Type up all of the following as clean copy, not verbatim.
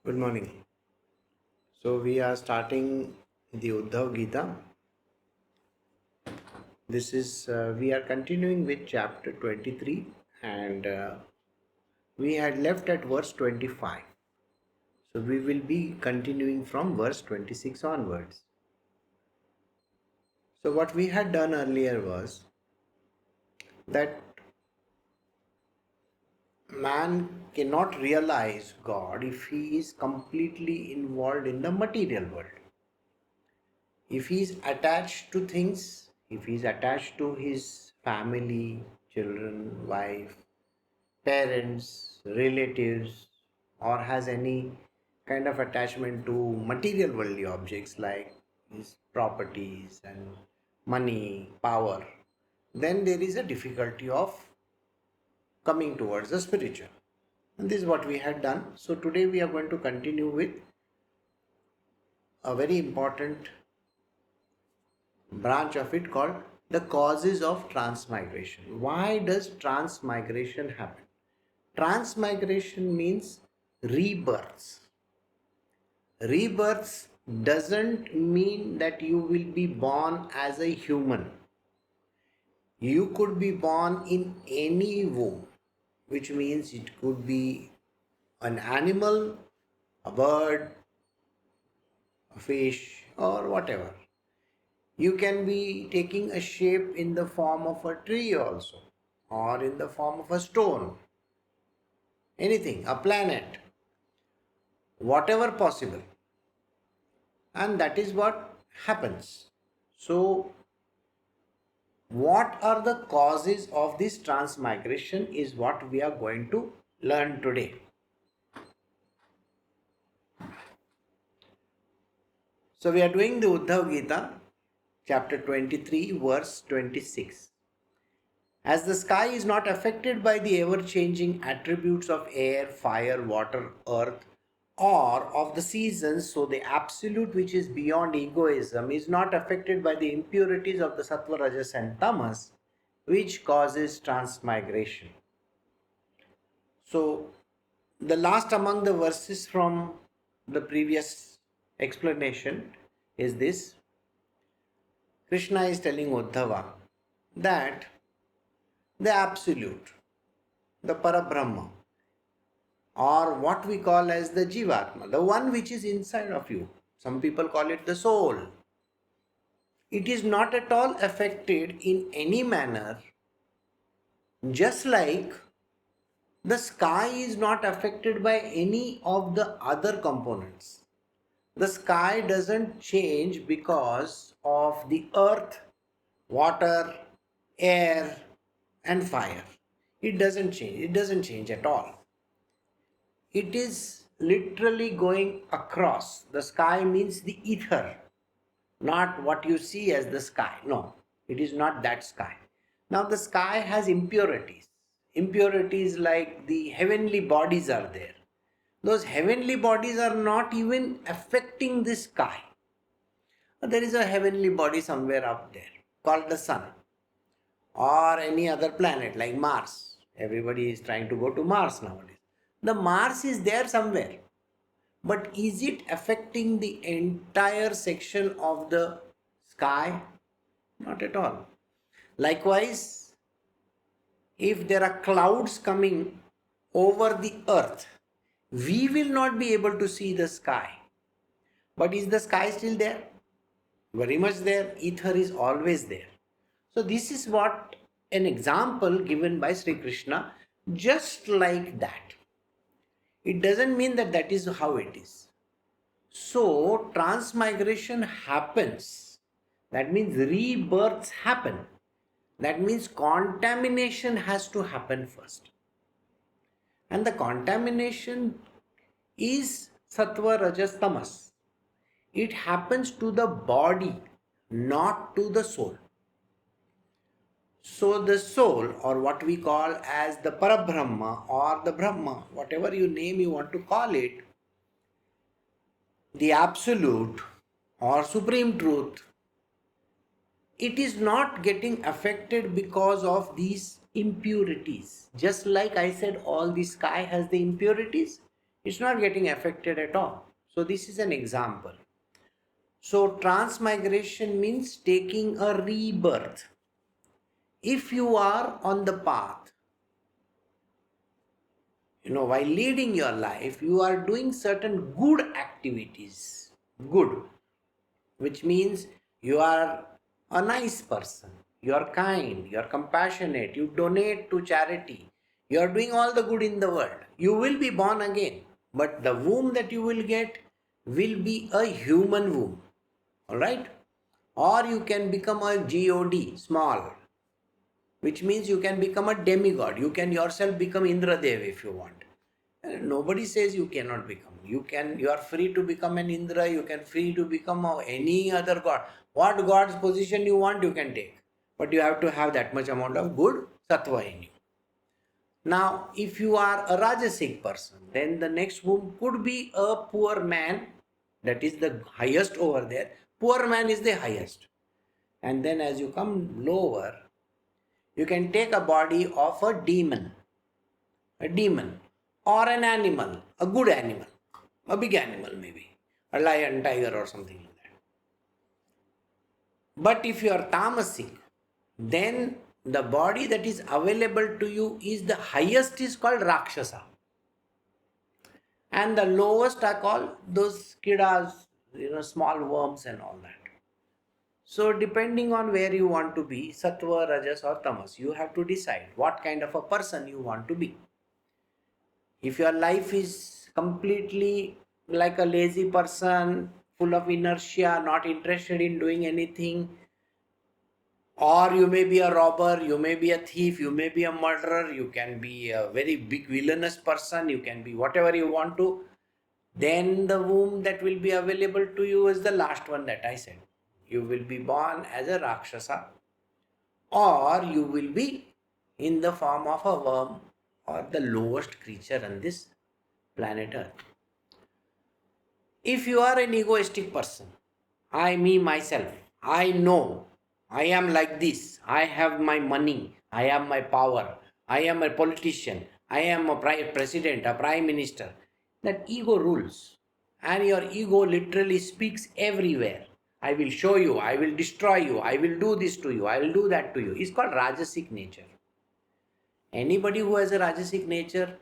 Good morning. So we are starting the Uddhav Gita. This is we are continuing with chapter 23 and we had left at verse 25. So we will be continuing from verse 26 onwards. So what we had done earlier was that man cannot realize God if he is completely involved in the material world. If he is attached to things, if he is attached to his family, children, wife, parents, relatives, or has any kind of attachment to material worldly objects like his properties and money, power, then there is a difficulty of coming towards the spiritual. And this is what we had done. So today we are going to continue with a very important branch of it called the causes of transmigration. Why does transmigration happen? Transmigration means rebirths. Rebirths doesn't mean that you will be born as a human. You could be born in any womb, which means it could be an animal, a bird, a fish, or whatever. You can be taking a shape in the form of a tree also, or in the form of a stone, anything, a planet, whatever possible. And that is what happens. So, what are the causes of this transmigration is what we are going to learn today. So, we are doing the Uddhav Gita, chapter 23, verse 26. As the sky is not affected by the ever-changing attributes of air, fire, water, earth, or of the seasons, so the absolute which is beyond egoism is not affected by the impurities of the sattva, rajas and tamas, which causes transmigration. So, the last among the verses from the previous explanation is this. Krishna is telling Uddhava that the absolute, the Parabrahma, or what we call as the Jivatma, the one which is inside of you. Some people call it the soul. It is not at all affected in any manner, just like the sky is not affected by any of the other components. The sky doesn't change because of the earth, water, air, and fire. It doesn't change. It doesn't change at all. It is literally going across. The sky means the ether, not what you see as the sky. No, it is not that sky. Now, the sky has impurities. Impurities like the heavenly bodies are there. Those heavenly bodies are not even affecting the sky. There is a heavenly body somewhere up there called the sun, or any other planet like Mars. Everybody is trying to go to Mars nowadays. The Mars is there somewhere, but is it affecting the entire section of the sky? Not at all. Likewise, if there are clouds coming over the earth, we will not be able to see the sky. But is the sky still there? Very much there. Ether is always there. So this is what an example given by Shri Krishna, just like that. It doesn't mean that that is how it is. So transmigration happens. That means rebirths happen. That means contamination has to happen first. And the contamination is sattva, rajas, tamas. It happens to the body, not to the soul. So the soul, or what we call as the Parabrahma or the Brahma, whatever you name you want to call it, the absolute or supreme truth, it is not getting affected because of these impurities. Just like I said, all the sky has the impurities. It's not getting affected at all. So this is an example. So transmigration means taking a rebirth. If you are on the path, while leading your life, you are doing certain good activities. Good, which means you are a nice person, you are kind, you are compassionate, you donate to charity, you are doing all the good in the world. You will be born again, but the womb that you will get will be a human womb, all right? Or you can become a god, small, which means you can become a demigod. You can yourself become Indradev if you want. Nobody says you cannot become. You are free to become an Indra, you can free to become any other god. What god's position you want, you can take. But you have to have that much amount of good sattva in you. Now, if you are a Rajasic person, then the next womb could be a poor man, that is the highest over there. Poor man is the highest. And then as you come lower, you can take a body of a demon, or an animal, a good animal, a big animal maybe, a lion, tiger, or something like that. But if you are tamasic, then the body that is available to you is the highest is called Rakshasa. And the lowest are called those kidas, small worms and all that. So depending on where you want to be, sattva, rajas or tamas, you have to decide what kind of a person you want to be. If your life is completely like a lazy person, full of inertia, not interested in doing anything, or you may be a robber, you may be a thief, you may be a murderer, you can be a very big villainous person, you can be whatever you want to, then the womb that will be available to you is the last one that I said. You will be born as a Rakshasa, or you will be in the form of a worm or the lowest creature on this planet Earth. If you are an egoistic person, I, me, myself, I know, I am like this, I have my money, I have my power, I am a politician, I am a president, a prime minister, that ego rules. And your ego literally speaks everywhere. I will show you, I will destroy you, I will do this to you, I will do that to you. It's called Rajasic nature. Anybody who has a Rajasic nature,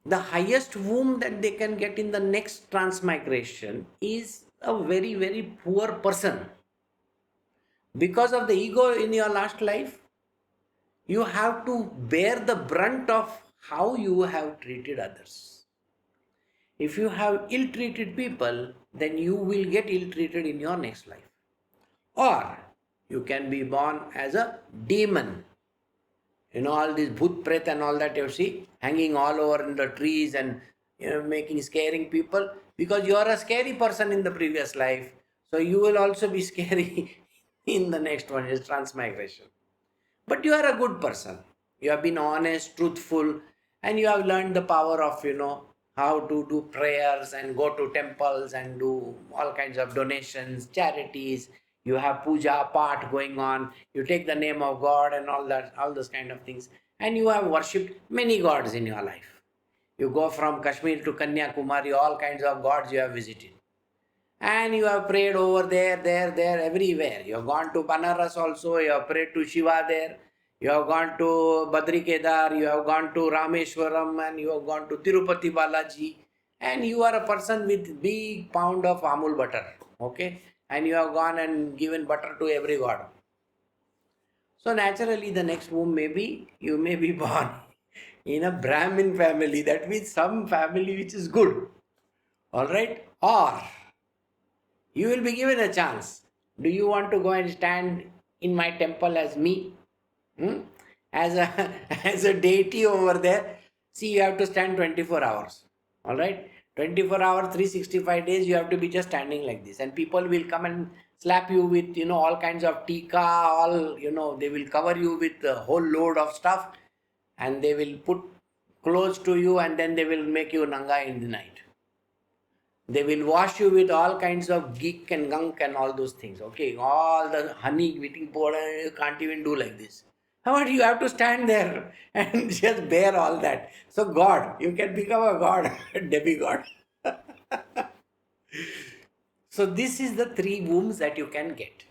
the highest womb that they can get in the next transmigration is a very, very poor person. Because of the ego in your last life, you have to bear the brunt of how you have treated others. If you have ill-treated people, then you will get ill-treated in your next life. Or you can be born as a demon. All these bhoot pret and all that you see hanging all over in the trees and making scaring people, because you are a scary person in the previous life, so you will also be scary in the next one is transmigration. But you are a good person, you have been honest, truthful, and you have learned the power of how to do prayers and go to temples and do all kinds of donations, charities. You have puja part going on, you take the name of God and all that, all those kind of things, and you have worshipped many gods in your life. You go from Kashmir to Kanyakumari, all kinds of gods you have visited, and you have prayed over there, everywhere. You have gone to Banaras also, you have prayed to Shiva there, you have gone to Badri Kedar, you have gone to Rameshwaram, and you have gone to Tirupati Balaji, and you are a person with big pound of Amul butter, okay? And you have gone and given butter to every god. So naturally the next womb you may be born in a Brahmin family, that means some family which is good, alright? Or you will be given a chance. Do you want to go and stand in my temple as me? As a as a deity over there? See, you have to stand 24 hours. Alright? 24 hours, 365 days, you have to be just standing like this. And people will come and slap you with, all kinds of tika, they will cover you with a whole load of stuff. And they will put clothes to you, and then they will make you nanga in the night. They will wash you with all kinds of geek and gunk and all those things. Okay, all the honey, witting powder, you can't even do like this. But you have to stand there and just bear all that. So God, you can become a God, demigod. So this is the three wombs that you can get.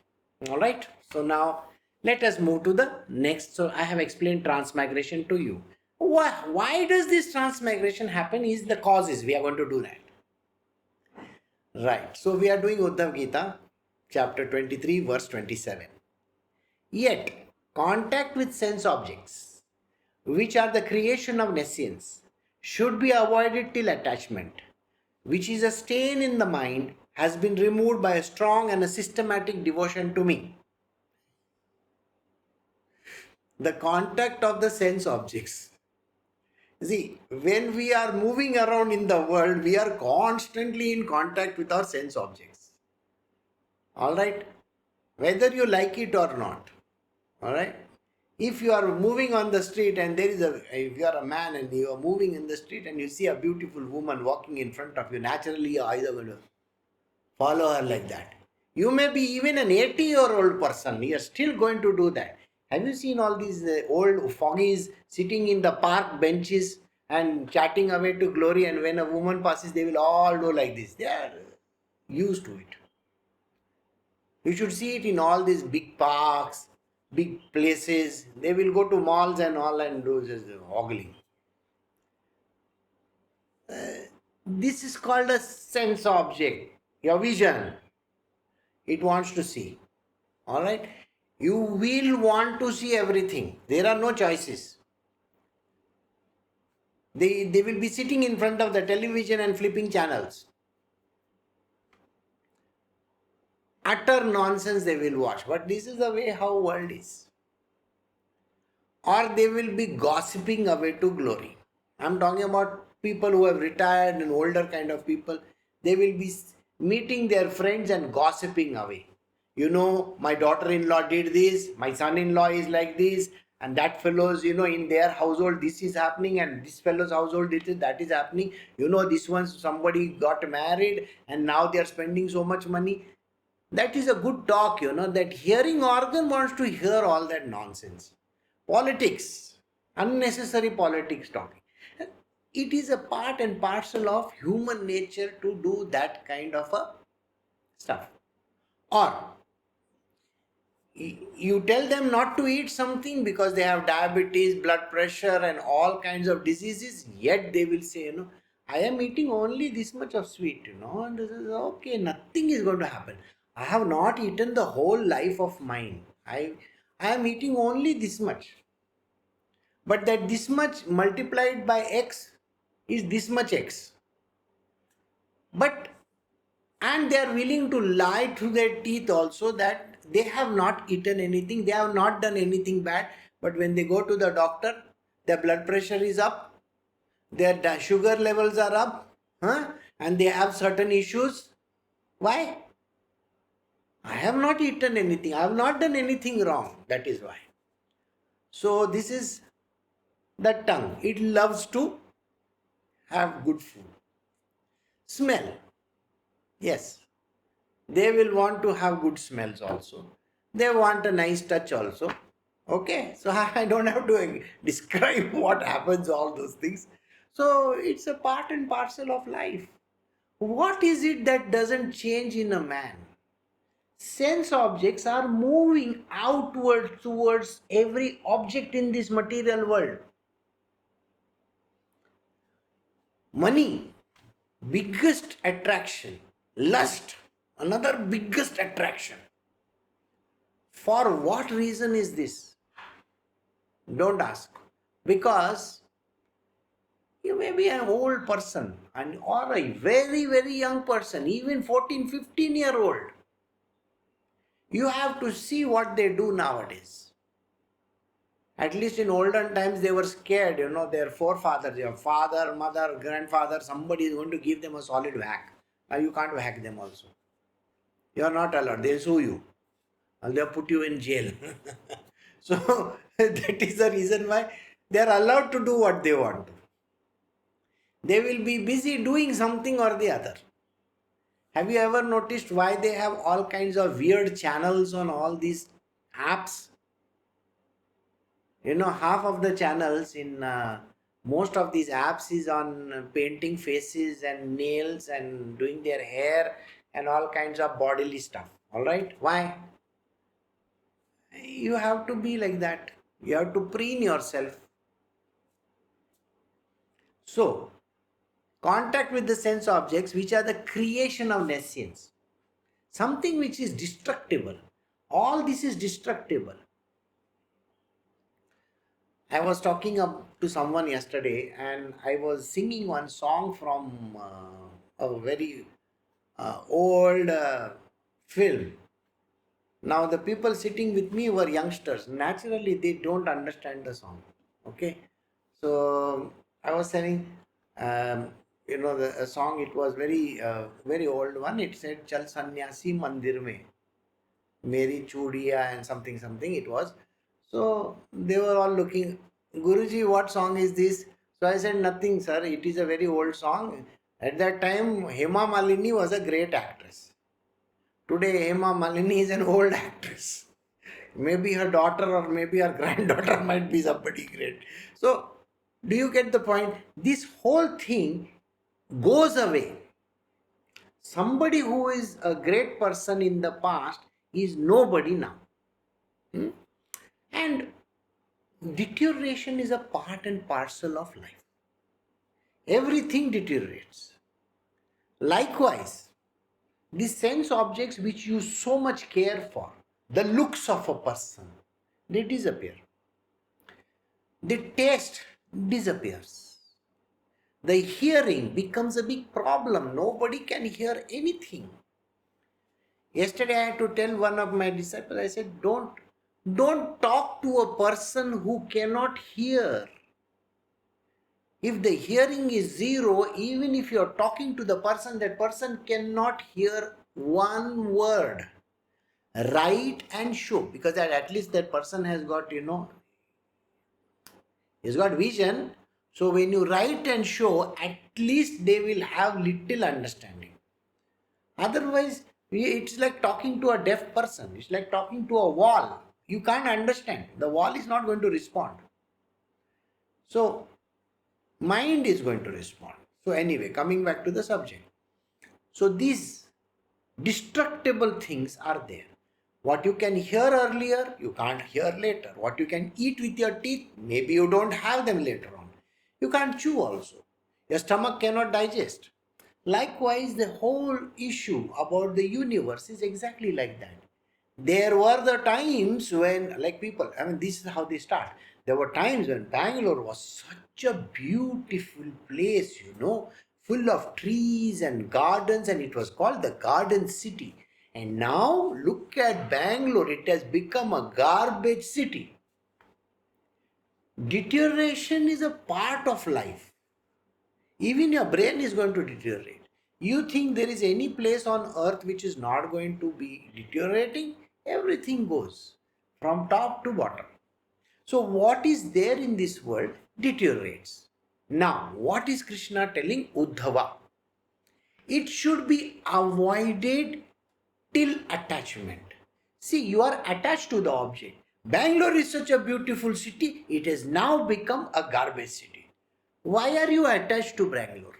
All right. So now let us move to the next. So I have explained transmigration to you. Why does this transmigration happen? Is the causes. We are going to do that. Right. So we are doing Uddhav Gita chapter 23 verse 27. Yet contact with sense objects, which are the creation of nescience, should be avoided till attachment, which is a stain in the mind, has been removed by a strong and a systematic devotion to me. The contact of the sense objects. See, when we are moving around in the world, we are constantly in contact with our sense objects. All right? Whether you like it or not. All right? If you are moving on the street and if you are a man and you are moving in the street and you see a beautiful woman walking in front of you, naturally you are either going to follow her like that. You may be even an 80-year-old person, you are still going to do that. Have you seen all these old foggies sitting in the park benches and chatting away to glory, and when a woman passes, they will all do like this. They are used to it. You should see it in all these big parks, big places. They will go to malls and all and do just ogling. This is called a sense object, your vision. It wants to see. All right? You will want to see everything. There are no choices. They will be sitting in front of the television and flipping channels. Utter nonsense they will watch. But this is the way how world is. Or they will be gossiping away to glory. I'm talking about people who have retired and older kind of people. They will be meeting their friends and gossiping away. You know, my daughter-in-law did this, my son-in-law is like this, and that fellow's, in their household this is happening, and this fellow's household that is happening. This one, somebody got married and now they are spending so much money. That is a good talk, that hearing organ wants to hear all that nonsense. Politics, unnecessary politics talking. It is a part and parcel of human nature to do that kind of a stuff. Or you tell them not to eat something because they have diabetes, blood pressure and all kinds of diseases, yet they will say, I am eating only this much of sweet, and this is okay, nothing is going to happen. I have not eaten the whole life of mine. I am eating only this much. But that this much multiplied by x is this much x. And they are willing to lie through their teeth also that they have not eaten anything, they have not done anything bad. But when they go to the doctor, their blood pressure is up, their sugar levels are up, and they have certain issues. Why? I have not eaten anything, I have not done anything wrong. That is why. So this is the tongue. It loves to have good food. Smell. Yes. They will want to have good smells also. They want a nice touch also. Okay. So I don't have to describe what happens, all those things. So it's a part and parcel of life. What is it that doesn't change in a man? Sense objects are moving outward towards every object in this material world. Money, biggest attraction. Lust, another biggest attraction. For what reason is this? Don't ask. Because you may be an old person or a very, very young person, even 14, 15-year-old. You have to see what they do nowadays. At least in olden times, they were scared, their forefathers, your father, mother, grandfather, somebody is going to give them a solid whack. Now you can't whack them also. You are not allowed. They'll sue you. And they'll put you in jail. So that is the reason why they are allowed to do what they want to. They will be busy doing something or the other. Have you ever noticed why they have all kinds of weird channels on all these apps? Half of the channels in most of these apps is on painting faces and nails and doing their hair and all kinds of bodily stuff. All right? Why? You have to be like that. You have to preen yourself. So, contact with the sense objects, which are the creation of nescience, something which is destructible. All this is destructible. I was talking to someone yesterday and I was singing one song from a very old film. Now, the people sitting with me were youngsters. Naturally, they don't understand the song. Okay. So, I was saying, the song, it was very old one. It said, Chal Sannyasi Mandir Mein, Meri Chudiya and something it was. So they were all looking, Guruji, what song is this? So I said, nothing, sir. It is a very old song. At that time, Hema Malini was a great actress. Today, Hema Malini is an old actress. Maybe her daughter or maybe her granddaughter might be somebody great. So, do you get the point? This whole thing goes away. Somebody who is a great person in the past is nobody now. And deterioration is a part and parcel of life. Everything deteriorates. Likewise, the sense objects which you so much care for, the looks of a person, they disappear. The taste disappears. The hearing becomes a big problem. Nobody can hear anything. Yesterday I had to tell one of my disciples, I said, don't talk to a person who cannot hear. If the hearing is zero, even if you are talking to the person, that person cannot hear one word. Write and show, because at least that person has got, he's got vision. So when you write and show, at least they will have little understanding. Otherwise, it's like talking to a deaf person. It's like talking to a wall. You can't understand. The wall is not going to respond. So, mind is going to respond. So anyway, coming back to the subject. So these destructible things are there. What you can hear earlier, you can't hear later. What you can eat with your teeth, maybe you don't have them later on. You can't chew also. Your stomach cannot digest. Likewise, the whole issue about the universe is exactly like that. There were the times when, like people, this is how they start. There were times when Bangalore was such a beautiful place, full of trees and gardens, and it was called the Garden City. And now, look at Bangalore, it has become a garbage city. Deterioration is a part of life. Even your brain is going to deteriorate. You think there is any place on earth which is not going to be deteriorating? Everything goes from top to bottom. So what is there in this world deteriorates. Now, what is Krishna telling Uddhava? It should be avoided till attachment. See, you are attached to the object. Bangalore is such a beautiful city, it has now become a garbage city. Why are you attached to Bangalore?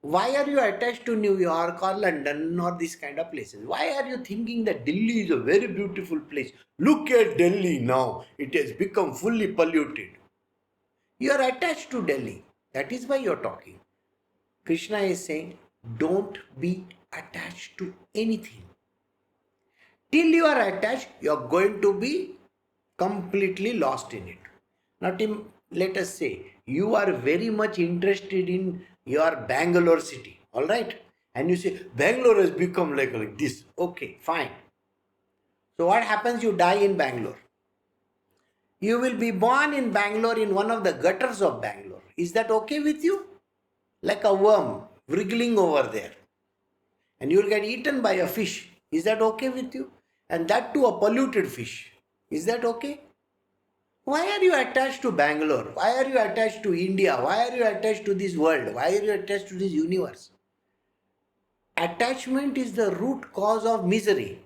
Why are you attached to New York or London or these kind of places? Why are you thinking that Delhi is a very beautiful place? Look at Delhi now. It has become fully polluted. You are attached to Delhi. That is why you are talking. Krishna is saying, don't be attached to anything. Till you are attached, you are going to be completely lost in it. Now, let us say you are very much interested in your Bangalore city, all right? And you say, Bangalore has become like this. Okay, fine. So what happens? You die in Bangalore. You will be born in Bangalore in one of the gutters of Bangalore. Is that okay with you? Like a worm wriggling over there. And you will get eaten by a fish. Is that okay with you? And that too a polluted fish. Is that okay? Why are you attached to Bangalore? Why are you attached to India? Why are you attached to this world? Why are you attached to this universe? Attachment is the root cause of misery.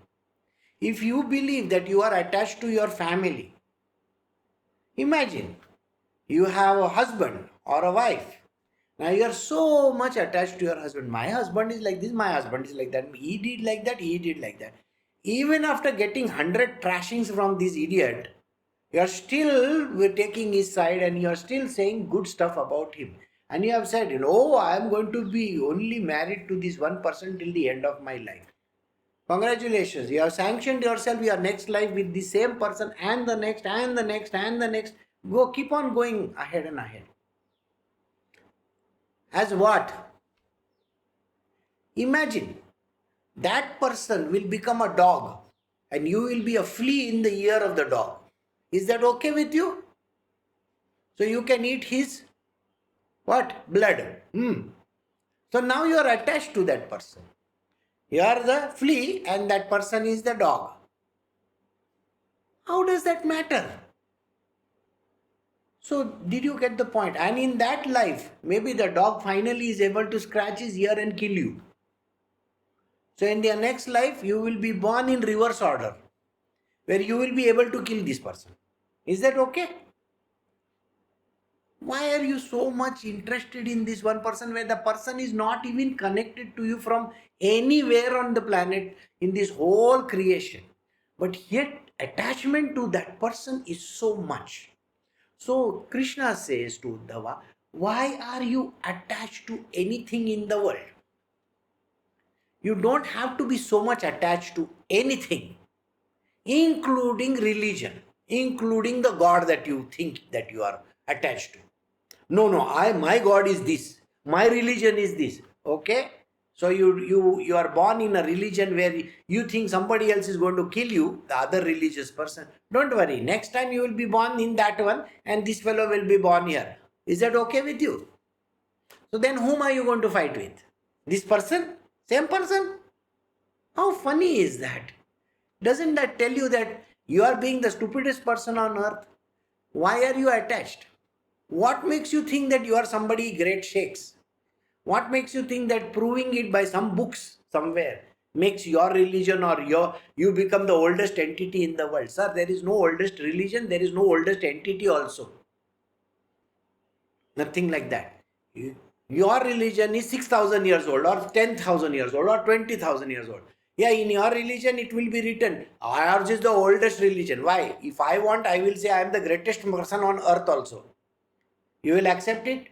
If you believe that you are attached to your family, Imagine you have a husband or a wife. Now you are so much attached to your husband. My husband is like this, my husband is like that. He did like that, he did like that. Even after getting 100 trashings from this idiot, you are still taking his side and you are still saying good stuff about him. And you have said, I am going to be only married to this one person till the end of my life. Congratulations, you have sanctioned yourself your next life with the same person and the next and the next and the next. Go, keep on going ahead and ahead. As what? Imagine that person will become a dog and you will be a flea in the ear of the dog. Is that okay with you? So you can eat his what? Blood. So now you are attached to that person. You are the flea and that person is the dog. How does that matter? So did you get the point? And in that life, maybe the dog finally is able to scratch his ear and kill you. So in the next life, you will be born in reverse order, where you will be able to kill this person. Is that okay? Why are you so much interested in this one person where the person is not even connected to you from anywhere on the planet in this whole creation? But yet attachment to that person is so much. So Krishna says to Uddhava, why are you attached to anything in the world? You don't have to be so much attached to anything, including religion, including the God that you think that you are attached to. No, my God is this. My religion is this. Okay? So you are born in a religion where you think somebody else is going to kill you, the other religious person. Don't worry. Next time you will be born in that one and this fellow will be born here. Is that okay with you? So then whom are you going to fight with? This person? Same person? How funny is that? Doesn't that tell you that you are being the stupidest person on earth? Why are you attached? What makes you think that you are somebody great shakes? What makes you think that proving it by some books somewhere makes your religion or you become the oldest entity in the world? Sir, there is no oldest religion, there is no oldest entity also. Nothing like that. Your religion is 6,000 years old or 10,000 years old or 20,000 years old. Yeah, in your religion it will be written, ours is the oldest religion. Why? If I want, I will say I am the greatest person on earth also. You will accept it?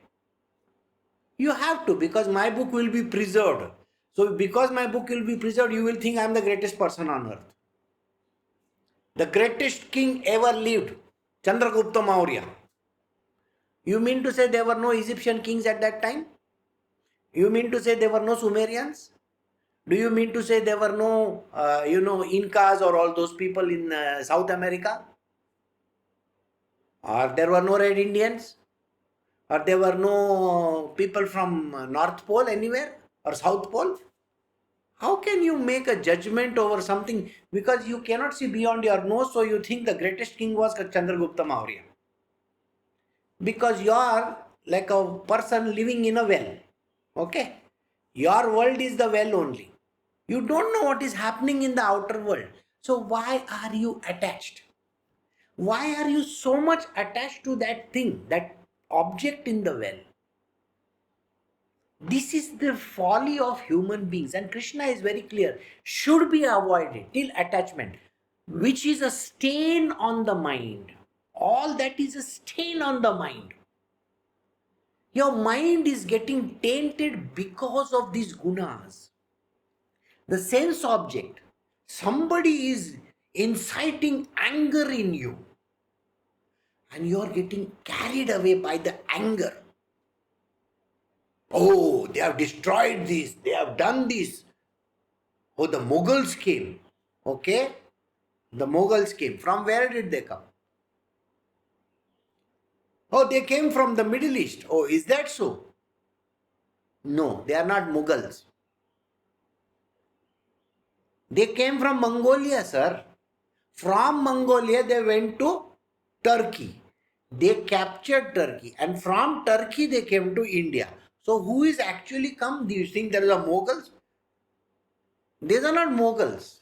You have to, because my book will be preserved. So because my book will be preserved, you will think I am the greatest person on earth. The greatest king ever lived, Chandragupta Maurya. You mean to say there were no Egyptian kings at that time? You mean to say there were no Sumerians? Do you mean to say there were no, Incas or all those people in South America? Or there were no Red Indians? Or there were no people from North Pole anywhere? Or South Pole? How can you make a judgment over something because you cannot see beyond your nose, so you think the greatest king was Chandragupta Maurya? Because you are like a person living in a well. Okay? Your world is the well only. You don't know what is happening in the outer world. So why are you attached? Why are you so much attached to that thing, that object in the well? This is the folly of human beings, and Krishna is very clear, should be avoided till attachment, which is a stain on the mind. All that is a stain on the mind. Your mind is getting tainted because of these gunas. The sense object, somebody is inciting anger in you, and you are getting carried away by the anger. Oh, they have destroyed this, they have done this. Oh, the Mughals came. Okay? The Mughals came. From where did they come? Oh, they came from the Middle East. Oh, is that so? No, they are not Mughals. They came from Mongolia, sir. From Mongolia, they went to Turkey. They captured Turkey. And from Turkey, they came to India. So, who is actually come? Do you think there is a Mughals? These are not Mughals.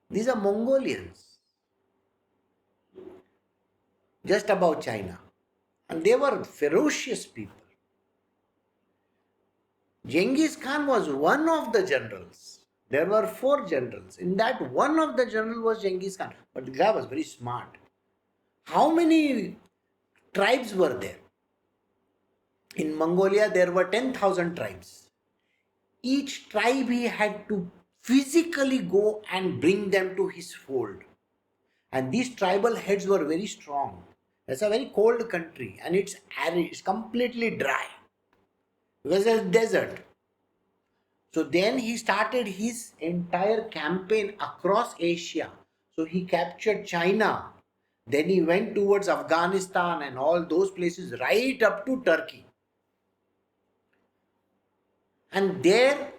These are Mongolians. just above China. And they were ferocious people. Genghis Khan was one of the generals. There were 4 generals. In that, one of the general was Genghis Khan. But the guy was very smart. How many tribes were there? In Mongolia, there were 10,000 tribes. Each tribe he had to physically go and bring them to his fold. And these tribal heads were very strong. It's a very cold country and it's arid, it's completely dry. Because it's a desert. So then he started his entire campaign across Asia. So he captured China. Then he went towards Afghanistan and all those places right up to Turkey. And there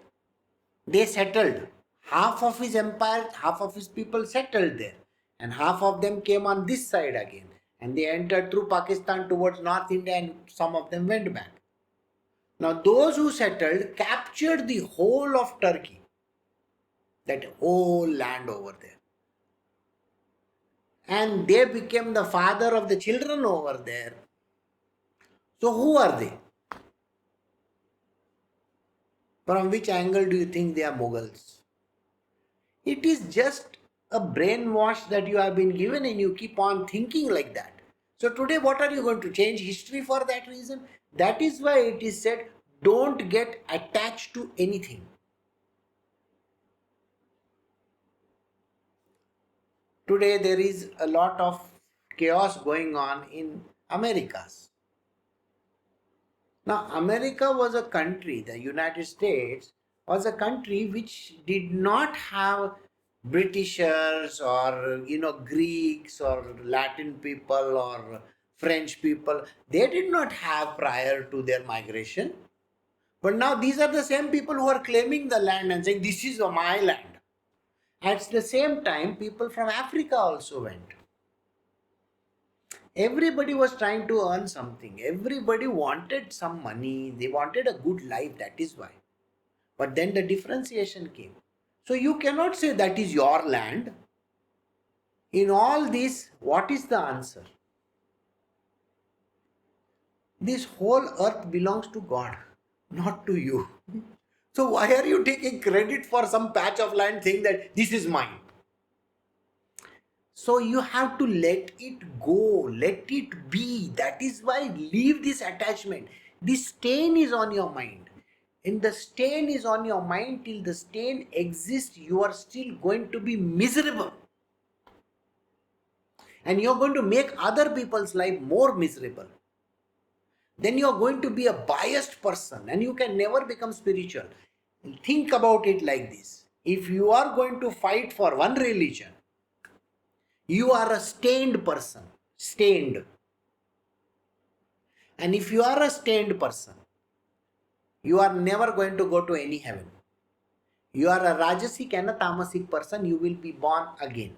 they settled. Half of his empire, half of his people settled there. And half of them came on this side again. And they entered through Pakistan towards North India and some of them went back. Now those who settled captured the whole of Turkey. That whole land over there. And they became the father of the children over there. So who are they? From which angle do you think they are Mughals? It is just a brainwash that you have been given and you keep on thinking like that. So today what are you going to change history for that reason? That is why it is said, don't get attached to anything. Today there is a lot of chaos going on in Americas. Now, America was a country, the United States was a country which did not have Britishers or, Greeks or Latin people or French people. They did not have prior to their migration. But now these are the same people who are claiming the land and saying, this is my land. At the same time, people from Africa also went. Everybody was trying to earn something. Everybody wanted some money. They wanted a good life. That is why. But then the differentiation came. So you cannot say that is your land. In all this, what is the answer? This whole earth belongs to God, not to you. So why are you taking credit for some patch of land saying that this is mine? So you have to let it go, let it be. That is why leave this attachment. This stain is on your mind. And the stain is on your mind till the stain exists, you are still going to be miserable. And you are going to make other people's life more miserable. Then you are going to be a biased person and you can never become spiritual. Think about it like this. If you are going to fight for one religion, you are a stained person. Stained. And if you are a stained person, you are never going to go to any heaven. You are a Rajasic and a Tamasic person, you will be born again.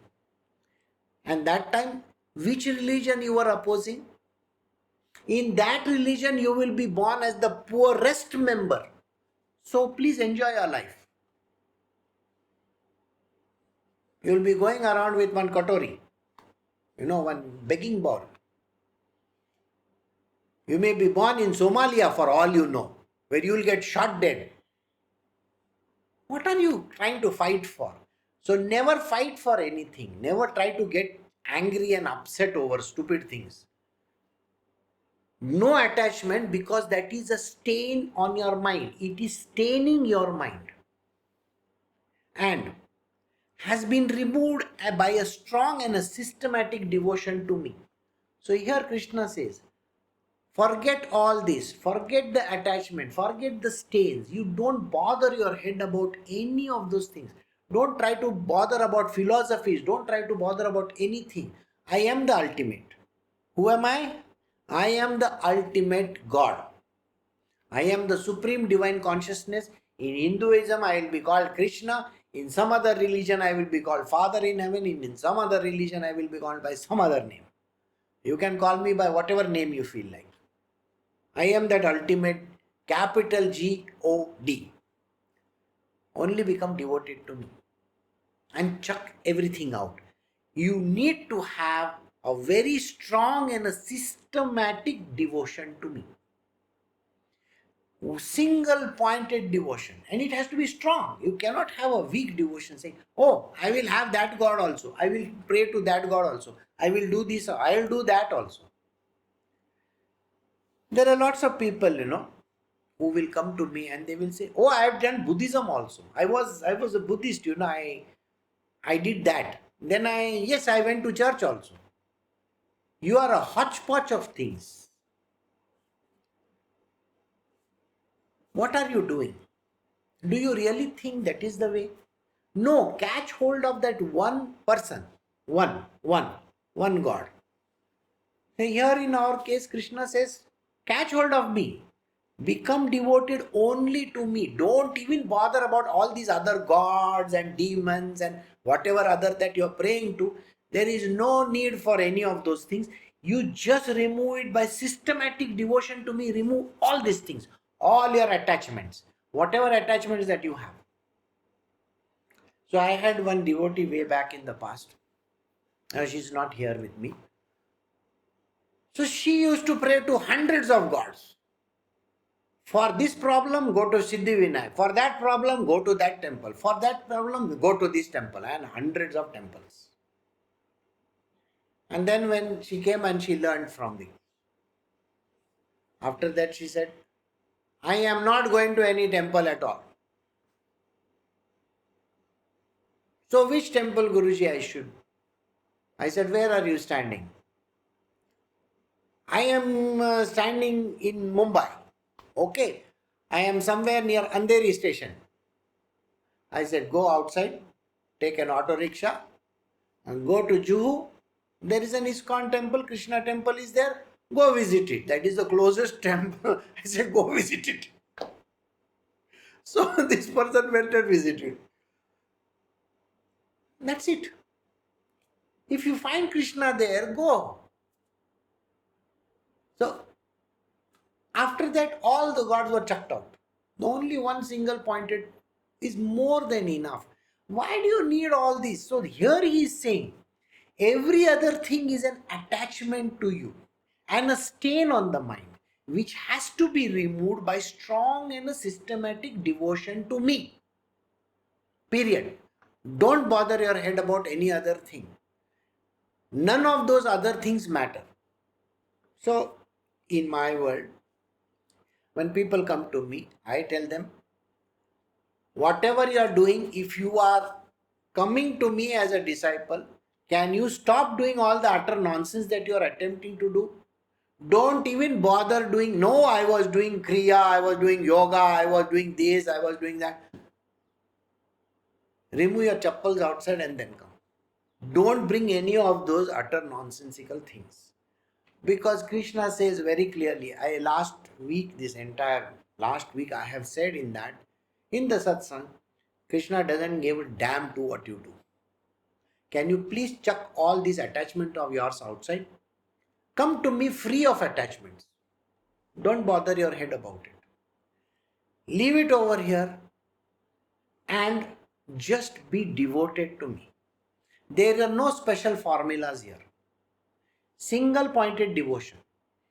And that time, which religion you are opposing? In that religion, you will be born as the poorest member. So please enjoy your life. You will be going around with one katori. One begging bowl. You may be born in Somalia for all you know, where you will get shot dead. What are you trying to fight for? So never fight for anything. Never try to get angry and upset over stupid things. No attachment, because that is a stain on your mind. It is staining your mind. And has been removed by a strong and a systematic devotion to me. So here Krishna says, forget all this, forget the attachment, forget the stains. You don't bother your head about any of those things. Don't try to bother about philosophies. Don't try to bother about anything. I am the ultimate. Who am I? I am the ultimate God. I am the supreme divine consciousness. In Hinduism, I will be called Krishna. In some other religion, I will be called Father in heaven. In some other religion, I will be called by some other name. You can call me by whatever name you feel like. I am that ultimate capital G-O-D. Only become devoted to me and chuck everything out. You need to have a very strong and a systematic devotion to me. Single pointed devotion, and it has to be strong. You cannot have a weak devotion saying, oh, I will have that God also, I will pray to that God also, I will do this, I will do that also. There are lots of people, who will come to me and they will say, oh, I have done Buddhism also, I was a Buddhist, I did that, then I went to church also. You are a hodgepodge of things. What are you doing? Do you really think that is the way? No, catch hold of that one person, one God. Here in our case, Krishna says, catch hold of me. Become devoted only to me. Don't even bother about all these other gods and demons and whatever other that you're praying to. There is no need for any of those things. You just remove it by systematic devotion to me. Remove all these things, all your attachments, whatever attachments that you have. So I had one devotee way back in the past. Now she's not here with me. So she used to pray to hundreds of gods. For this problem, go to Siddhivinayak. For that problem, go to that temple. For that problem, go to this temple. And hundreds of temples. And then when she came and she learned from me. After that she said, I am not going to any temple at all. So which temple, Guruji, I should? I said, where are you standing? I am standing in Mumbai. Okay. I am somewhere near Andheri station. I said, go outside, take an auto rickshaw and go to Juhu. There is an ISKCON temple, Krishna temple is there. Go visit it. That is the closest temple. I said, go visit it. So this person went and visited. That's it. If you find Krishna there, go. So after that, all the gods were chucked out. The only one single pointed is more than enough. Why do you need all this? So here he is saying, every other thing is an attachment to you and a stain on the mind, which has to be removed by strong and a systematic devotion to me. Period. Don't bother your head about any other thing. None of those other things matter. So, in my world, when people come to me, I tell them, whatever you are doing, if you are coming to me as a disciple, can you stop doing all the utter nonsense that you are attempting to do? Don't even bother doing, no, I was doing Kriya, I was doing yoga, I was doing this, I was doing that. Remove your chappals outside and then come. Don't bring any of those utter nonsensical things. Because Krishna says very clearly, last week I have said in the satsang, Krishna doesn't give a damn to what you do. Can you please chuck all this attachment of yours outside? Come to me free of attachments. Don't bother your head about it. Leave it over here and just be devoted to me. There are no special formulas here. Single pointed devotion.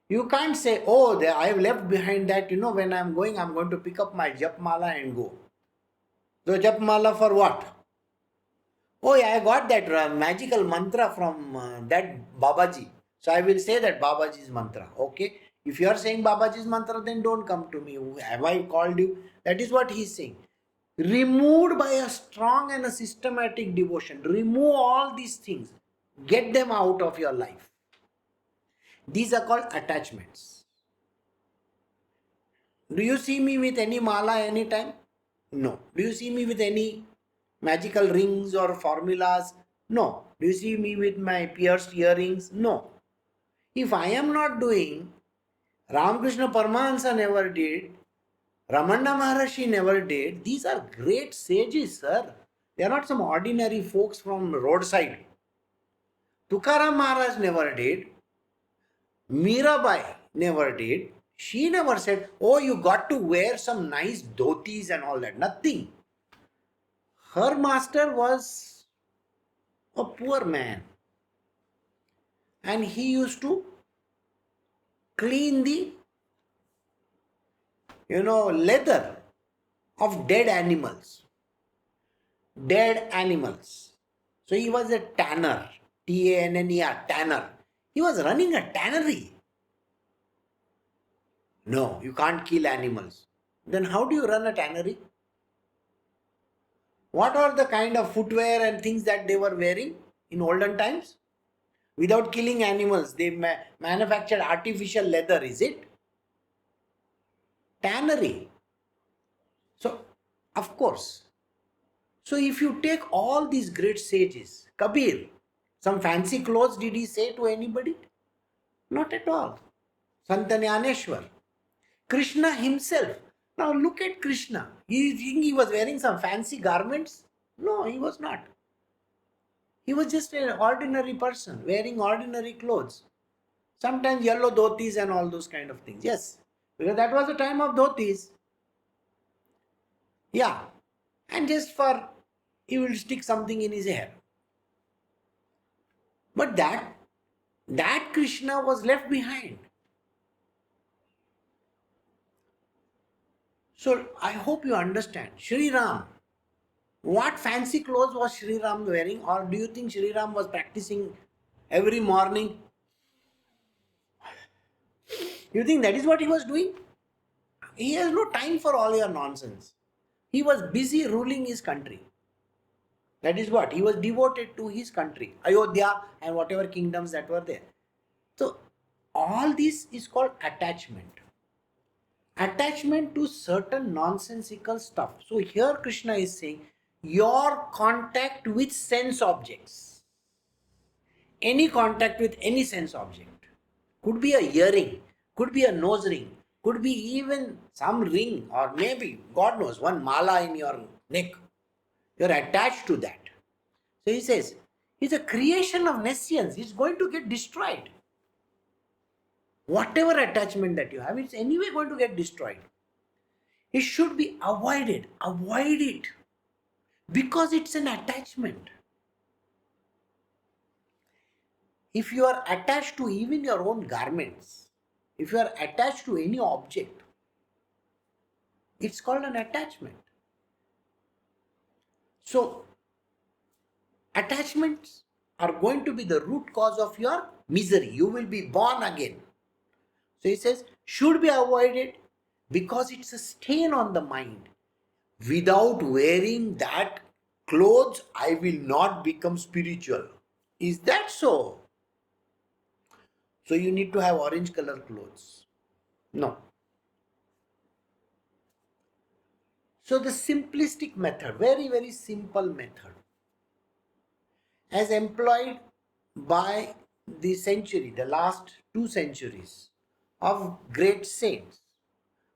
You can't say, oh, I have left behind that, when I'm going to pick up my jap mala and go. So jap mala for what? Oh, yeah, I got that magical mantra from that Babaji. So I will say that Babaji's mantra. Okay. If you are saying Babaji's mantra, then don't come to me. Have I called you? That is what he is saying. Removed by a strong and a systematic devotion. Remove all these things. Get them out of your life. These are called attachments. Do you see me with any mala anytime? No. Do you see me with any magical rings or formulas? No. Do you see me with my pierced earrings? No. If I am not doing, Ramakrishna Paramahansa never did, Ramana Maharshi never did, these are great sages, sir. They are not some ordinary folks from roadside. Tukaram Maharaj never did. Mirabai never did. She never said, oh, you got to wear some nice dhotis and all that. Nothing. Her master was a poor man. and he used to clean the leather of dead animals. Dead animals. So he was a tanner. Tanner, tanner. He was running a tannery. No, you can't kill animals. Then how do you run a tannery? What are the kind of footwear and things that they were wearing in olden times? Without killing animals, they manufactured artificial leather, is it? Tannery. So, of course. So, if you take all these great sages, Kabir, some fancy clothes did he say to anybody? Not at all. Santanyaneshwar. Krishna himself. Now look at Krishna. You think he was wearing some fancy garments? No, he was not. He was just an ordinary person wearing ordinary clothes. Sometimes yellow dhotis and all those kind of things. Yes, because that was the time of dhotis. Yeah, and just for he will stick something in his hair. But that Krishna was left behind. So I hope you understand. Shri Ram, what fancy clothes was Shri Ram wearing, or do you think Shri Ram was practicing every morning? You think that is what he was doing? He has no time for all your nonsense. He was busy ruling his country. That is what he was devoted to, his country, Ayodhya and whatever kingdoms that were there. So all this is called attachment. Attachment to certain nonsensical stuff. So here Krishna is saying your contact with sense objects, any contact with any sense object, could be a earring, could be a nose ring, could be even some ring, or maybe God knows one mala in your neck. You're attached to that. So he says, it's a creation of nescience. It's going to get destroyed. Whatever attachment that you have, it's anyway going to get destroyed. It should be avoided. Avoid it. Because it's an attachment. If you are attached to even your own garments, if you are attached to any object, it's called an attachment. So, attachments are going to be the root cause of your misery. You will be born again. So he says, should be avoided because it's a stain on the mind. Without wearing that clothes, I will not become spiritual. Is that so? So you need to have orange color clothes. No. So the simplistic method, very, very simple method, as employed by the century, the last 2 centuries of great saints.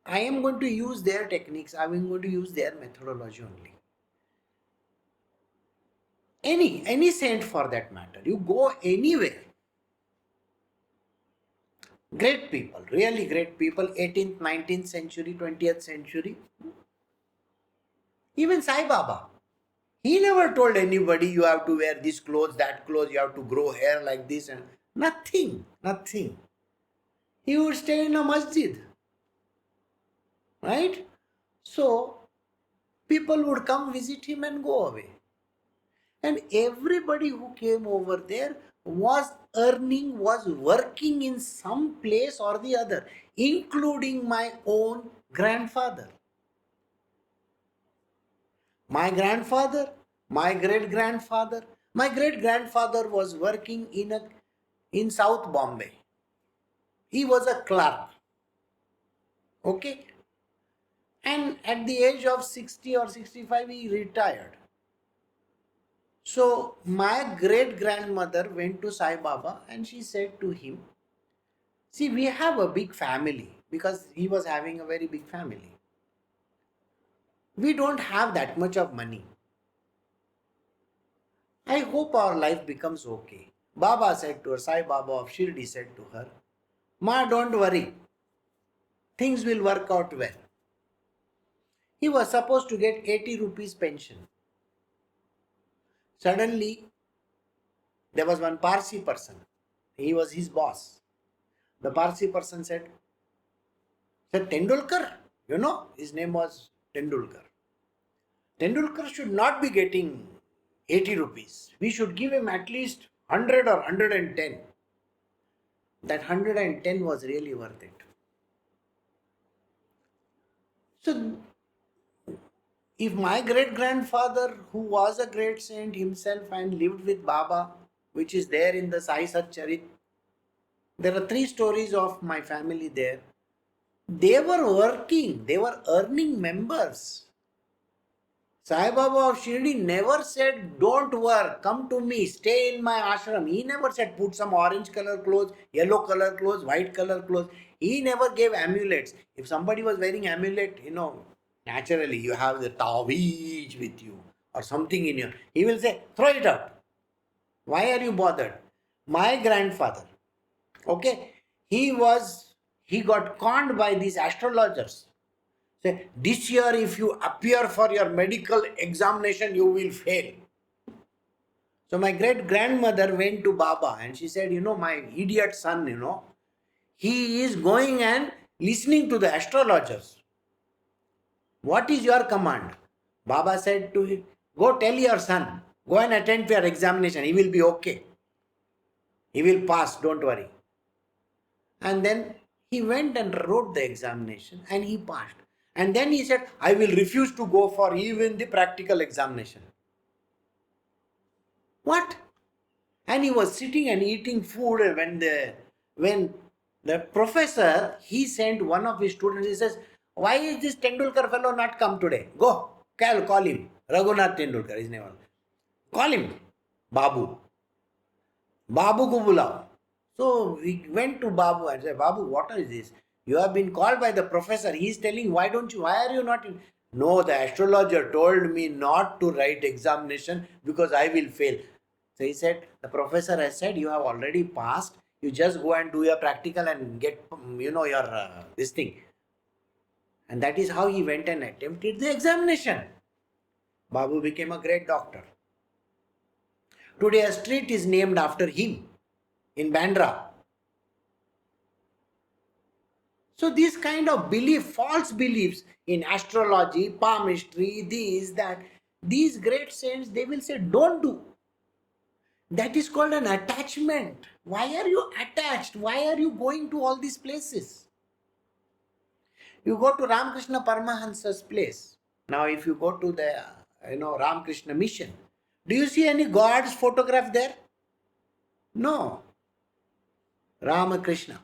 I am going to use their techniques. I am going to use their methodology only. Any saint for that matter. You go anywhere. Great people, really great people, 18th, 19th century, 20th century. Even Sai Baba. He never told anybody you have to wear this clothes, that clothes, you have to grow hair like this and nothing, nothing. He would stay in a masjid. Right? So, people would come visit him and go away. And everybody who came over there was earning, was working in some place or the other, including my own grandfather. My grandfather, my great-grandfather. My great-grandfather was working in South Bombay. He was a clerk. Okay? And at the age of 60 or 65, he retired. So my great-grandmother went to Sai Baba and she said to him, see, we have a big family, because he was having a very big family. We don't have that much of money. I hope our life becomes okay. Baba said to her, Sai Baba of Shirdi said to her, Ma, don't worry. Things will work out well. He was supposed to get 80 rupees pension. Suddenly, there was one Parsi person. He was his boss. The Parsi person said, Tendulkar, his name was Tendulkar. Tendulkar should not be getting 80 rupees. We should give him at least 100 or 110. That 110 was really worth it. So, if my great-grandfather, who was a great saint himself and lived with Baba, which is there in the Sai Sat Charit, there are 3 stories of my family there. They were working, they were earning members. Sai Baba of Shirdi never said, don't work, come to me, stay in my ashram. He never said, put some orange color clothes, yellow color clothes, white color clothes. He never gave amulets. If somebody was wearing amulet, naturally you have the taweej with you or something in you. He will say, throw it out. Why are you bothered? My grandfather, okay, he got conned by these astrologers. Say, this year if you appear for your medical examination, you will fail. So my great-grandmother went to Baba and she said, my idiot son, he is going and listening to the astrologers. What is your command? Baba said to him, go tell your son, go and attend your examination. He will be okay. He will pass, don't worry. And then he went and wrote the examination and he passed. And then he said, I will refuse to go for even the practical examination. What? And he was sitting and eating food when the professor, he sent one of his students, he says, why is this Tendulkar fellow not come today? Go, call him. Raghunath Tendulkar, his name was. Call him. Babu. Babu ko bulao. So we went to Babu and said, Babu, what is this? You have been called by the professor. He is telling, why are you not in? No, the astrologer told me not to write examination because I will fail. So he said, the professor has said, you have already passed. You just go and do your practical and get, your this thing. And that is how he went and attempted the examination. Babu became a great doctor. Today a street is named after him in Bandra. So these kind of false beliefs in astrology, palmistry, these great saints, they will say, don't do. That is called an attachment. Why are you attached? Why are you going to all these places? You go to Ramakrishna Paramahansa's place. Now if you go to the Ramakrishna mission, do you see any gods photographed there? No. Ramakrishna.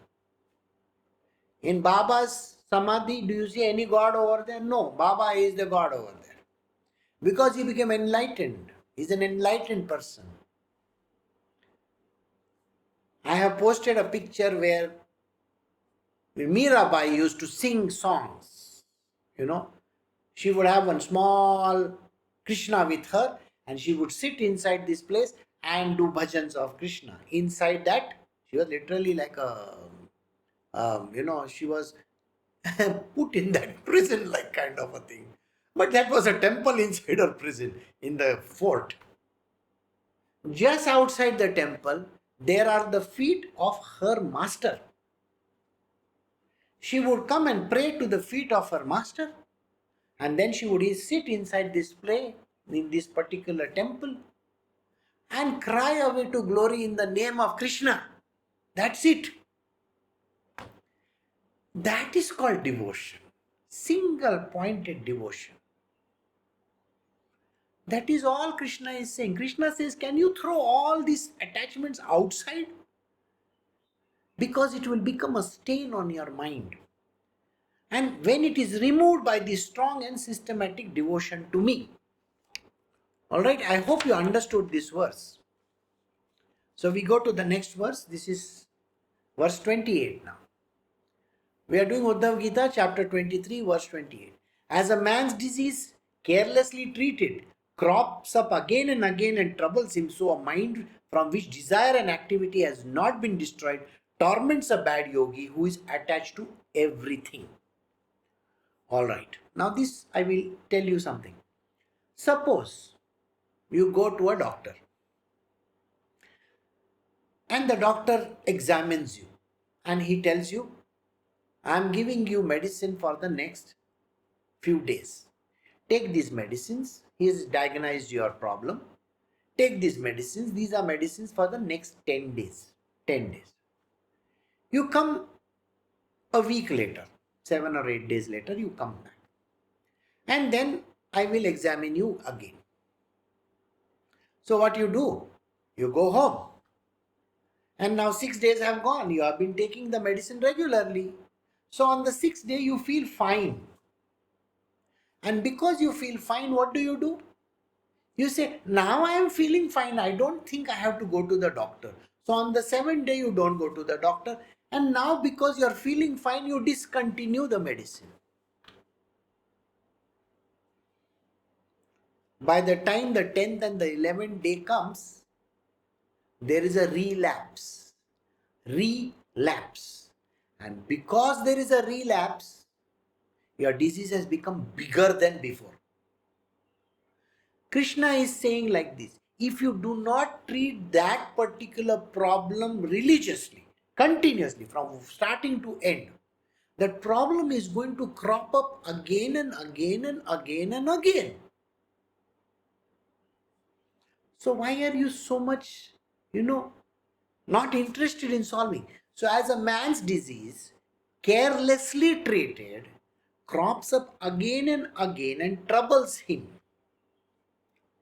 In Baba's Samadhi, do you see any god over there? No. Baba is the god over there. Because he became enlightened. He's an enlightened person. I have posted a picture where Mirabai used to sing songs. She would have one small Krishna with her and she would sit inside this place and do bhajans of Krishna. Inside that, she was literally like she was put in that prison like kind of a thing. But that was a temple inside her prison in the fort. Just outside the temple, there are the feet of her master. She would come and pray to the feet of her master. And then she would sit inside this play, in this particular temple, and cry away to glory in the name of Krishna. That's it. That is called devotion. Single pointed devotion. That is all Krishna is saying. Krishna says, can you throw all these attachments outside? Because it will become a stain on your mind. And when it is removed by the strong and systematic devotion to me. Alright, I hope you understood this verse. So we go to the next verse. This is verse 28 now. We are doing Uddhav Gita Chapter 23, verse 28. As a man's disease, carelessly treated, crops up again and troubles him, so a mind from which desire and activity has not been destroyed torments a bad yogi who is attached to everything. Alright, now this I will tell you something. Suppose you go to a doctor. And the doctor examines you and he tells you, I am giving you medicine for the next few days. Take these medicines. He has diagnosed your problem. Take these medicines. These are medicines for the next 10 days. 10 days. You come a week later, 7 or 8 days later, you come back. And then I will examine you again. So what you do? You go home. And now 6 days have gone. You have been taking the medicine regularly. So on the 6th day, you feel fine. And because you feel fine, what do? You say, now I am feeling fine. I don't think I have to go to the doctor. So on the 7th day, you don't go to the doctor. And now because you are feeling fine, you discontinue the medicine. By the time the 10th and the 11th day comes, there is a relapse. Relapse. And because there is a relapse, your disease has become bigger than before. Krishna is saying like this, if you do not treat that particular problem religiously, continuously, from starting to end, that problem is going to crop up again and again and again and again. So why are you so much, not interested in solving? So as a man's disease, carelessly treated, crops up again and again and troubles him.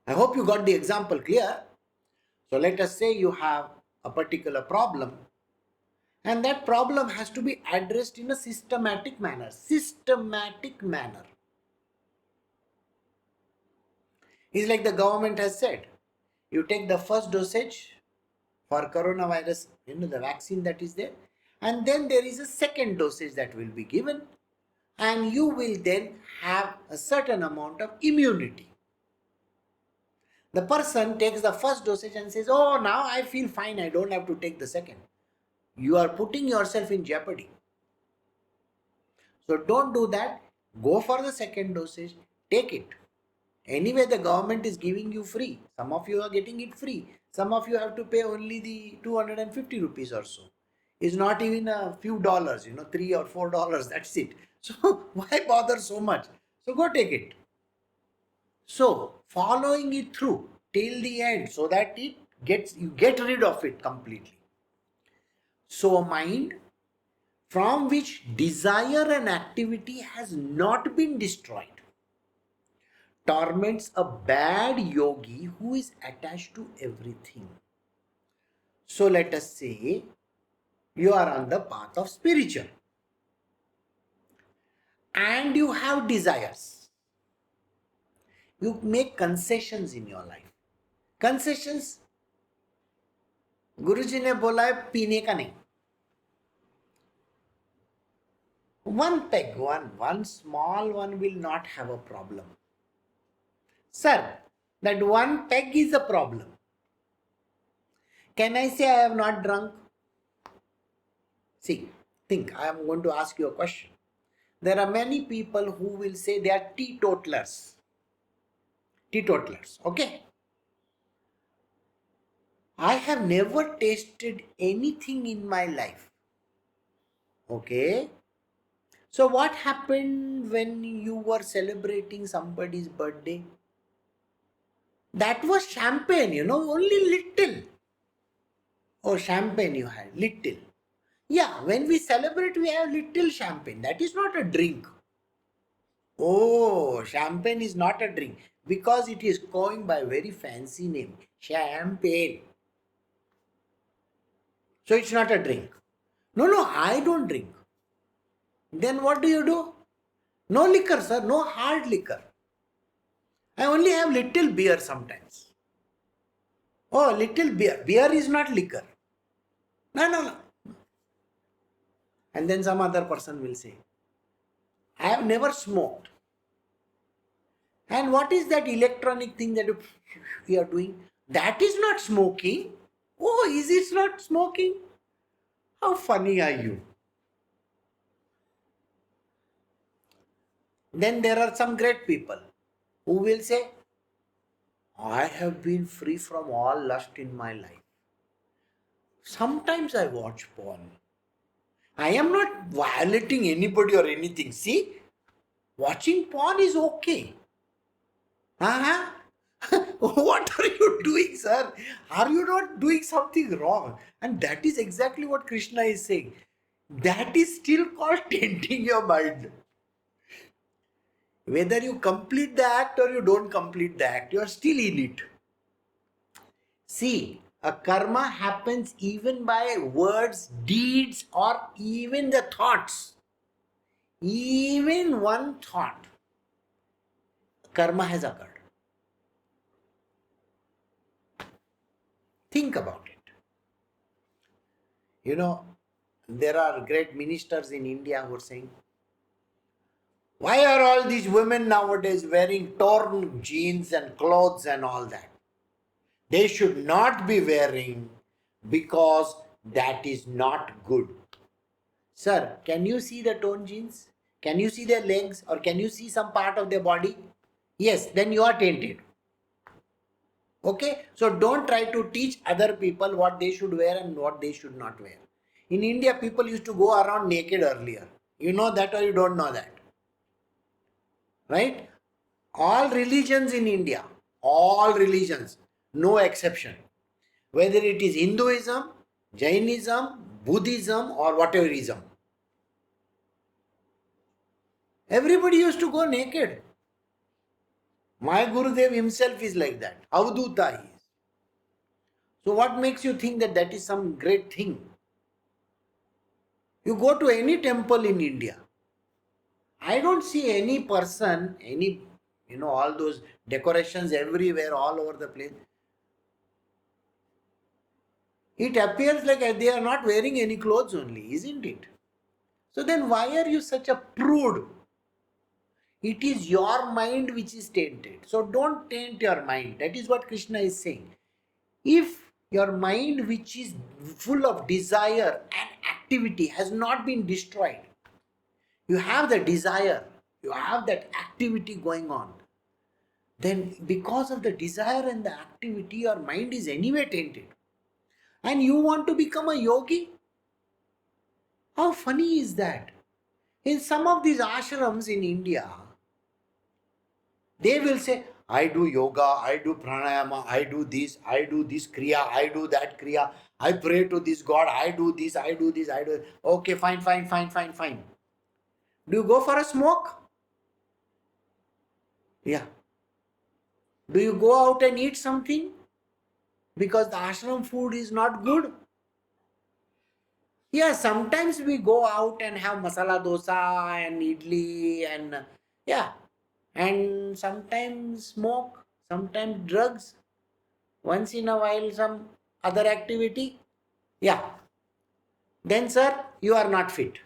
I hope you got the example clear. So let us say you have a particular problem and that problem has to be addressed in a systematic manner. Systematic manner. It's like the government has said, you take the first dosage for coronavirus, the vaccine that is there, and then there is a second dosage that will be given, and you will then have a certain amount of immunity. The person takes the first dosage and says, oh, now I feel fine, I don't have to take the second. You are putting yourself in jeopardy. So don't do that. Go for the second dosage, take it. Anyway, the government is giving you free. Some of you are getting it free. Some of you have to pay only the 250 rupees or so. It's not even a few dollars, $3 or $4. That's it. So why bother so much? So go take it. So following it through till the end so that you get rid of it completely. So a mind from which desire and activity has not been destroyed torments a bad yogi who is attached to everything. So let us say you are on the path of spiritual and you have desires. You make concessions in your life. Concessions, गुरुजी ने बोला है पीने का नहीं. One peg, one small one will not have a problem. Sir, that one peg is a problem. Can I say I have not drunk? See, think, I am going to ask you a question. There are many people who will say they are teetotalers. Teetotalers, okay? I have never tasted anything in my life. Okay? So what happened when you were celebrating somebody's birthday? That was champagne, only little. Oh, champagne you had, little. Yeah, when we celebrate, we have little champagne. That is not a drink. Oh, champagne is not a drink because it is going by very fancy name, champagne. So it's not a drink. No, I don't drink. Then what do? No liquor, sir, no hard liquor. I only have little beer sometimes. Oh, little beer. Beer is not liquor. No. And then some other person will say, I have never smoked. And what is that electronic thing that you are doing? That is not smoking. Oh, is it not smoking? How funny are you? Then there are some great people who will say, I have been free from all lust in my life. Sometimes I watch porn. I am not violating anybody or anything. See, watching porn is okay. Uh-huh. What are you doing, sir? Are you not doing something wrong? And that is exactly what Krishna is saying. That is still called tainting your mind. Whether you complete the act or you don't complete the act, you are still in it. See, a karma happens even by words, deeds, or even the thoughts. Even one thought, karma has occurred. Think about it. You know, there are great ministers in India who are saying, why are all these women nowadays wearing torn jeans and clothes and all that? They should not be wearing because that is not good. Sir, can you see the torn jeans? Can you see their legs or can you see some part of their body? Yes, then you are tainted. Okay, so don't try to teach other people what they should wear and what they should not wear. In India, people used to go around naked earlier. You know that or you don't know that? Right? All religions in India, all religions, no exception. Whether it is Hinduism, Jainism, Buddhism, or whatever ism, everybody used to go naked. My Gurudev himself is like that. Avduta is. So what makes you think that that is some great thing? You go to any temple in India, I don't see any person, all those decorations everywhere, all over the place. It appears like they are not wearing any clothes only, isn't it? So then why are you such a prude? It is your mind which is tainted. So don't taint your mind. That is what Krishna is saying. If your mind, which is full of desire and activity, has not been destroyed, you have the desire, you have that activity going on, then because of the desire and the activity, your mind is anyway tainted. And you want to become a yogi? How funny is that? In some of these ashrams in India, they will say, I do yoga, I do pranayama, I do this kriya, I do that kriya, I pray to this God, I do this, I do this, I do. Okay, fine, fine, fine, fine, fine. Do you go for a smoke? Yeah. Do you go out and eat something? Because the ashram food is not good? Yeah, sometimes we go out and have masala dosa and idli and yeah, and sometimes smoke, sometimes drugs, once in a while some other activity. Yeah, then sir, you are not fit.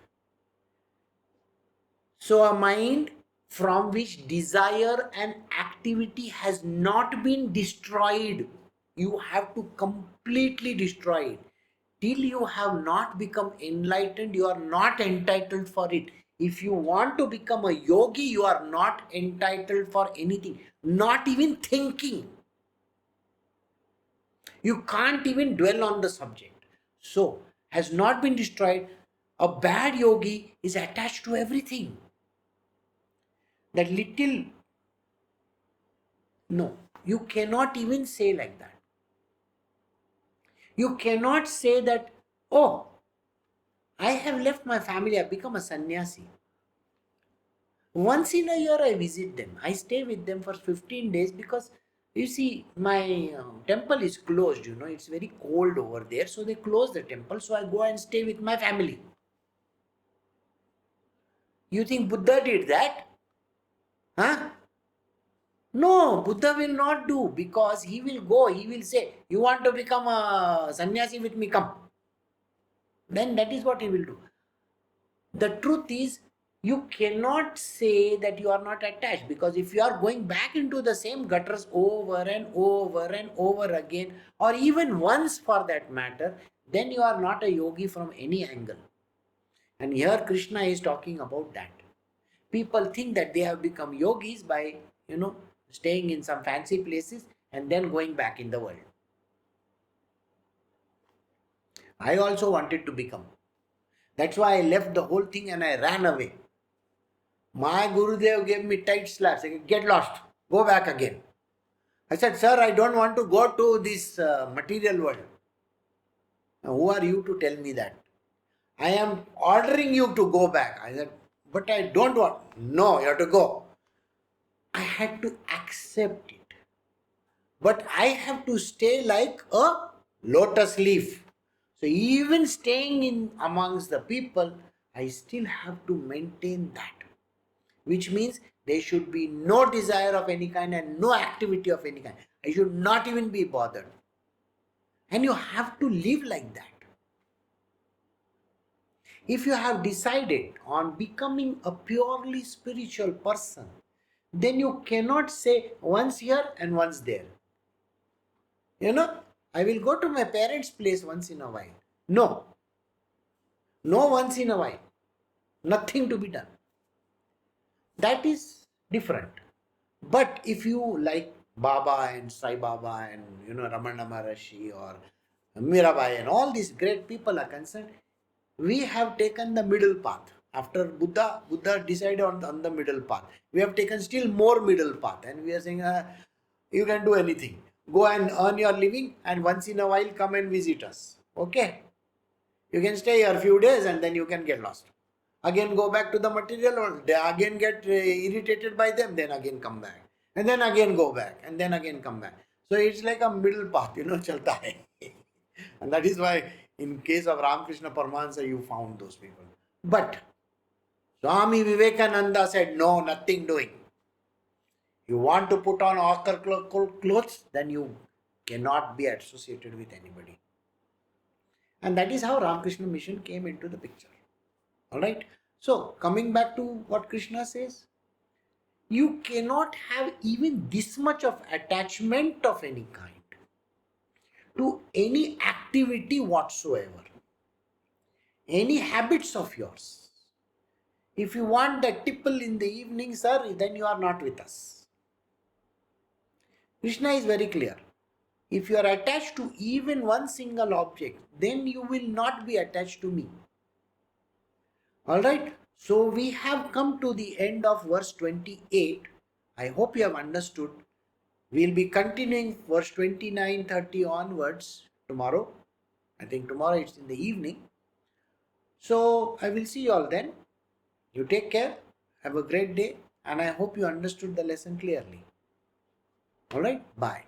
So a mind from which desire and activity has not been destroyed, you have to completely destroy it. Till you have not become enlightened, you are not entitled for it. If you want to become a yogi, you are not entitled for anything, not even thinking. You can't even dwell on the subject. So, has not been destroyed. A bad yogi is attached to everything. That little, no, you cannot even say like that. You cannot say that, oh, I have left my family, I've become a sannyasi. Once in a year, I visit them. I stay with them for 15 days because you see, my temple is closed, it's very cold over there. So they close the temple. So I go and stay with my family. You think Buddha did that? Huh? No, Buddha will not do because he will go, he will say, you want to become a sannyasi with me, come. Then that is what he will do. The truth is, you cannot say that you are not attached, because if you are going back into the same gutters over and over and over again, or even once for that matter, then you are not a yogi from any angle. And here Krishna is talking about that. People think that they have become yogis by, staying in some fancy places and then going back in the world. I also wanted to become. That's why I left the whole thing and I ran away. My Gurudev gave me tight slaps. He said, get lost. Go back again. I said, sir, I don't want to go to this material world. Now, who are you to tell me that? I am ordering you to go back. I said, but I don't want. No, you have to go. I had to accept it. But I have to stay like a lotus leaf. So even staying in amongst the people, I still have to maintain that. Which means there should be no desire of any kind and no activity of any kind. I should not even be bothered. And you have to live like that. If you have decided on becoming a purely spiritual person, then you cannot say once here and once there. I will go to my parents' place once in a while. No. No once in a while. Nothing to be done. That is different. But if you like Baba and Sai Baba and Ramana Maharishi or Mirabai and all these great people are concerned, we have taken the middle path. After Buddha decided on the middle path. We have taken still more middle path and we are saying you can do anything. Go and earn your living and once in a while come and visit us. Okay? You can stay here a few days and then you can get lost. Again go back to the material world. They again get irritated by them, then again come back. And then again go back and then again come back. So it's like a middle path, chalta hai. And that is why in case of Ramakrishna Paramahansa you found those people. But Swami Vivekananda said, no, nothing doing. You want to put on ochre clothes, then you cannot be associated with anybody. And that is how Ramakrishna mission came into the picture. Alright. So coming back to what Krishna says, you cannot have even this much of attachment of any kind to any activity whatsoever, any habits of yours. If you want the tipple in the evening, sir, then you are not with us. Krishna is very clear. If you are attached to even one single object, then you will not be attached to me. Alright, so we have come to the end of verse 28. I hope you have understood. We will be continuing verse 29, 30 onwards tomorrow. I think tomorrow it's in the evening. So I will see you all then. You take care. Have a great day. And I hope you understood the lesson clearly. Alright, bye.